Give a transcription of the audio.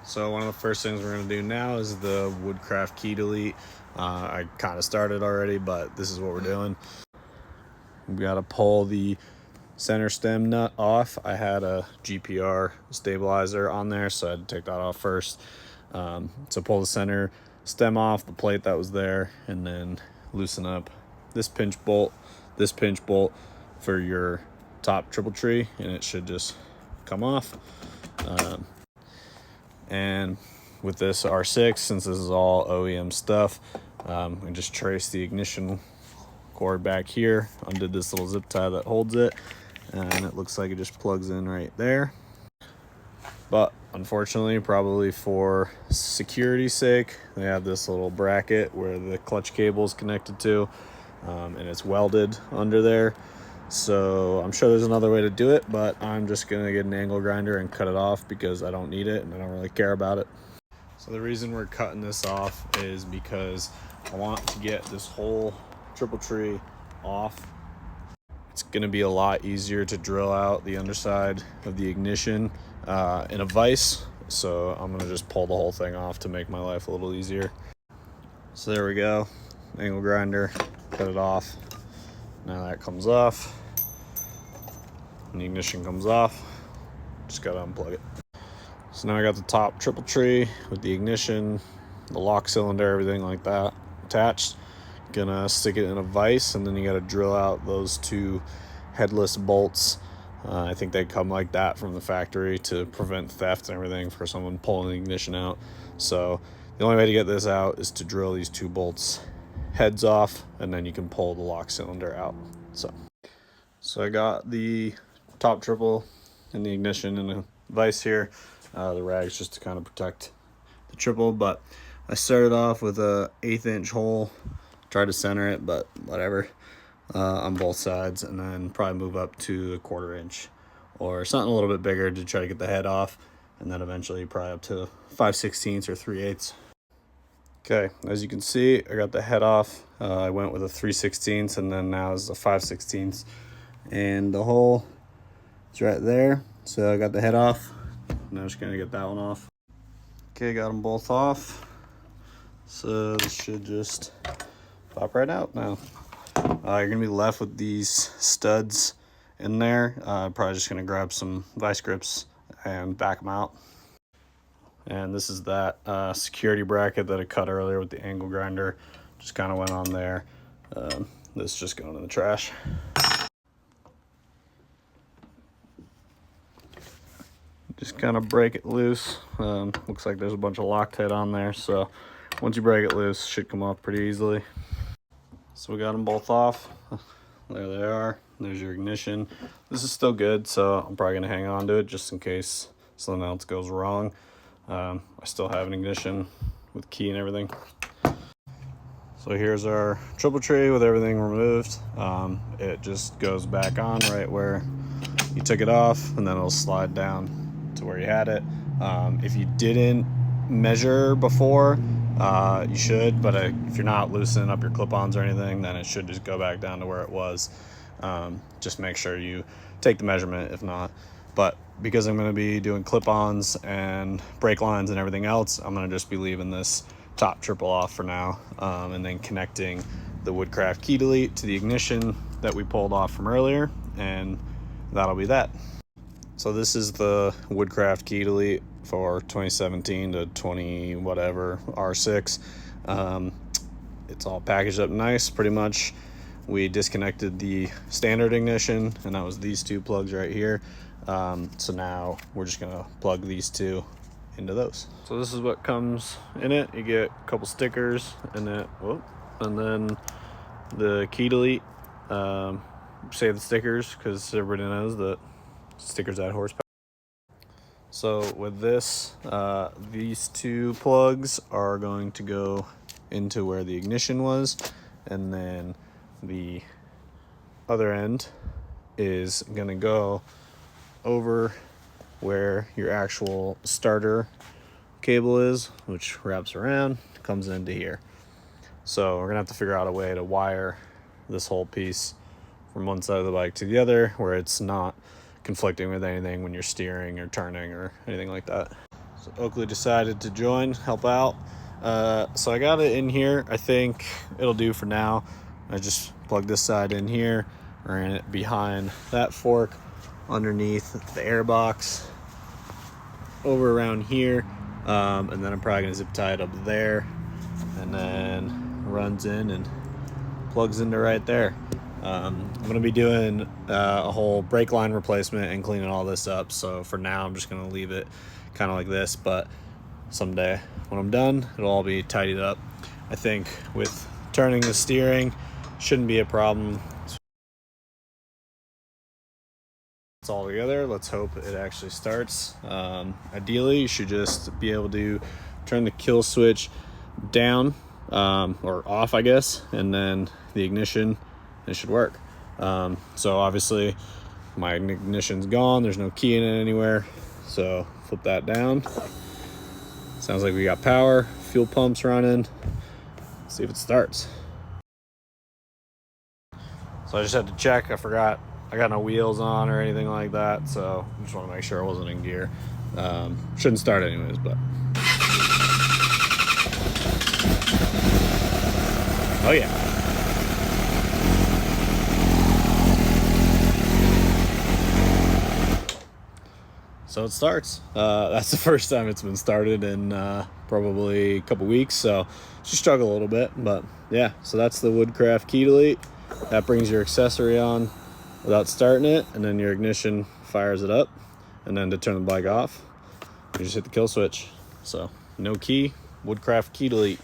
So one of the first things we're going to do now is the Woodcraft Key delete. I kind of started already, but this is what we're doing. We got to pull the center stem nut off. I had a GPR stabilizer on there, so I had to take that off first. So pull the center stem off, the plate that was there, and then loosen up this pinch bolt for your top triple tree, and it should just come off. And with this R6, since this is all OEM stuff, we just trace the ignition cord back here, undid this little zip tie that holds it, and it looks like it just plugs in right there. But unfortunately, probably for security's sake, they have this little bracket where the clutch cable is connected to, and it's welded under there. So I'm sure there's another way to do it, but I'm just gonna get an angle grinder and cut it off because I don't need it and I don't really care about it. So the reason we're cutting this off is because I want to get this whole triple tree off. It's gonna be a lot easier to drill out the underside of the ignition in a vise. So I'm gonna just pull the whole thing off to make my life a little easier. So there we go, angle grinder, cut it off. Now that comes off, and the ignition comes off, just gotta unplug it. So now I got the top triple tree with the ignition, the lock cylinder, everything like that attached. Gonna stick it in a vise, and then you gotta drill out those two headless bolts. I think they come like that from the factory to prevent theft and everything for someone pulling the ignition out. So the only way to get this out is to drill these two bolts heads off, and then you can pull the lock cylinder out. So I got the top triple and the ignition in a vise here. The rag's just to kind of protect the triple, but I started off with a 1/8 inch hole, tried to center it, but whatever, on both sides, and then probably move up to a 1/4 inch or something a little bit bigger to try to get the head off, and then eventually probably up to 5/16 or 3/8. Okay, as you can see, I got the head off. I went with a 3/16, and then now is a 5/16, and the hole is right there. So I got the head off. Now I'm just gonna get that one off. Okay, got them both off. So this should just pop right out now. You're gonna be left with these studs in there. Probably just gonna grab some vice grips and back them out. And this is that security bracket that I cut earlier with the angle grinder. Just kind of went on there. This is just going in the trash. Just kind of break it loose. Looks like there's a bunch of Loctite on there, so once you break it loose, it should come off pretty easily. So we got them both off. There they are. There's your ignition. This is still good, so I'm probably gonna hang on to it just in case something else goes wrong. I still have an ignition with key and everything. So here's our triple tree with everything removed. It just goes back on right where you took it off, and then it'll slide down to where you had it. If you didn't measure before, you should, but if you're not loosening up your clip-ons or anything, then it should just go back down to where it was. Just make sure you take the measurement if not. But because I'm going to be doing clip-ons and brake lines and everything else, I'm going to just be leaving this top triple off for now, and then connecting the Woodcraft Key delete to the ignition that we pulled off from earlier, and that'll be that. So this is the Woodcraft Key delete for 2017 to 20 whatever R6. It's all packaged up nice. Pretty much we disconnected the standard ignition, and that was these two plugs right here. So now we're just gonna plug these two into those. So this is what comes in it. You get a couple stickers in it, and then the key delete. Say the stickers because everybody knows that stickers add horsepower. So with this, these two plugs are going to go into where the ignition was, and then the other end is gonna go over where your actual starter cable is, which wraps around, comes into here. So we're gonna have to figure out a way to wire this whole piece from one side of the bike to the other where it's not conflicting with anything when you're steering or turning or anything like that. So Oakley decided to join, help out. So I got it in here. I think it'll do for now. I just plugged this side in here, ran it behind that fork, underneath the air box, over around here, and then I'm probably gonna zip tie it up there, and then runs in and plugs into right there. I'm gonna be doing a whole brake line replacement and cleaning all this up, so for now I'm just gonna leave it kind of like this, but someday when I'm done it'll all be tidied up. I think with turning the steering shouldn't be a problem. It's all together. Let's hope it actually starts. Ideally you should just be able to turn the kill switch down or off, I guess, and then the ignition, it should work. So obviously my ignition's gone, there's no key in it anywhere, so flip that down. Sounds like we got power, fuel pump's running. Let's see if it starts. So I just had to check, I forgot I got no wheels on or anything like that, so I just want to make sure I wasn't in gear. Shouldn't start anyways, but oh yeah. So it starts. That's the first time it's been started in probably a couple weeks, so just struggle a little bit, but yeah. So that's the Woodcraft Key Delete. That brings your accessory on without starting it, and then your ignition fires it up, and then to turn the bike off you just hit the kill switch. So no key, Woodcraft Key Delete.